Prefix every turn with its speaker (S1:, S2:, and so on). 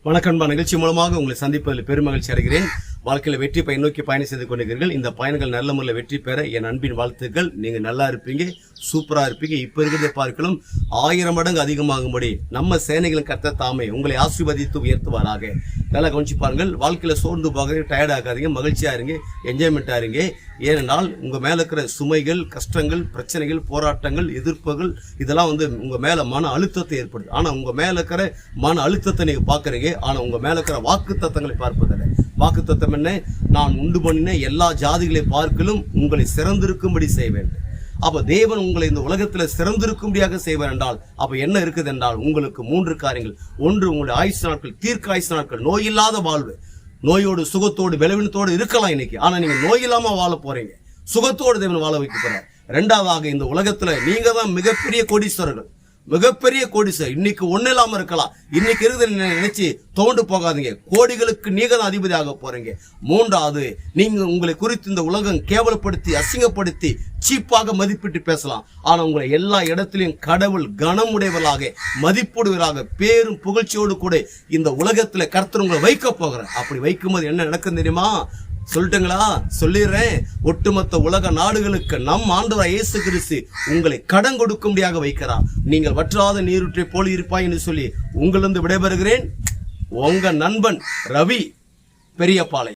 S1: வணக்கம். நிகழ்ச்சி மூலமாக உங்களை சந்திப்பதில் பெருமகிழ்ச்சி அடைகிறேன். வாழ்க்கையில் வெற்றி பயன் நோக்கி பயணம் செய்து கொண்டிருக்கிறீர்கள். இந்த பயணங்கள் நல்ல முறையில் வெற்றி பெற என் அன்பின் வாழ்த்துக்கள். நீங்க நல்லா இருப்பீங்க, சூப்பரா இருப்பீங்க. இப்ப இருக்கிறதை பார்க்கலாம் 1000 மடங்கு அதிகமாகும்படி நம்ம சேனைகளின் கர்த்தர் தாமே உங்களை ஆசீர்வதித்து உயர்த்துவாராக. நல்லா கவனிச்சு பாருங்கள். வாழ்க்கையில சோர்ந்து போகாதீங்க, டயர்ட் ஆகாதீங்க, மகிழ்ச்சியா இருங்க, என்ஜாய்மெண்டா இருங்க. ஏனென்றால் உங்க மேல இருக்கிற சுமைகள், கஷ்டங்கள், பிரச்சனைகள், போராட்டங்கள், எதிர்ப்புகள் இதெல்லாம் உங்க மேல மன அழுத்தத்தை ஏற்படுது. ஆனா உங்க மேல இருக்கிற மன அழுத்தத்தை நீங்க பாக்குறீங்க. ஆனா உங்க மேல இருக்கிற வாக்கு தத்தங்களை பார்ப்பதில்லை. வாக்கு தத்தம் என்ன? நான் உண்டு பண்ணின எல்லா ஜாதிகளை பார்க்கலும் உங்களை சிறந்திருக்கும்படி செய்ய வேண்டும். அப்ப தேவன் உங்களை இந்த உலகத்துல சிறந்திருக்கும்படியாக செய்வார் என்றால் அப்ப என்ன இருக்குது என்றால் உங்களுக்கு 3 காரியங்கள். ஒன்று, உங்களுடைய ஆயுசு நாட்கள், தீர்க்க ஆயுசு நாட்கள், நோயில்லாத வாழ்வு. நோயோடு சுகத்தோடு பலவீனத்தோடு இருக்கலாம் இன்னைக்கு, ஆனா நீங்க நோய் இல்லாம வாழ போறீங்க. சுகத்தோடு தேவன் வாழ வைக்க போறார். 2வது, இந்த உலகத்துல நீங்க தான் மிகப்பெரிய கோடீஸ்வரர்கள், மிகப்பெரிய கோடீஸ்வரர். இன்னைக்கு ஒண்ணு இல்லாம இருக்கலாம், இன்னைக்கு இருக்குது நினைச்சு தோண்டு போகாதீங்க. கோடிகளுக்கு நீங்க தான் அதிபதி ஆக போறீங்க. 3வது, நீங்க உங்களை குறித்து இந்த உலகம் கேவலப்படுத்தி, அசிங்கப்படுத்தி, சீப்பாக மதிப்பிட்டு பேசலாம். ஆனா உங்களை எல்லா இடத்திலையும் கடவுள் கனமுடையவர்களாக, மதிப்புடையவராக, பேரும் புகழ்ச்சியோடு கூட இந்த உலகத்துல கர்த்தர் உங்களை வைக்க போகிறார். அப்படி வைக்கும்போது என்ன நடக்கும் தெரியுமா? சொல்லட்டுங்களா? சொல்லிடுறேன். ஒட்டுமொத்த உலக நாடுகளுக்கு நம் ஆண்டவர் இயேசு கிறிஸ்து உங்களை கடன் கொடுக்கும்படியாக வைக்கிறார். நீங்கள் வற்றாத நீரூற்றை போல் இருப்பாய் என்று சொல்லி உங்களிருந்து விடைபெறுகிறேன். உங்க நண்பன் ரவி, பெரியபாளையம்.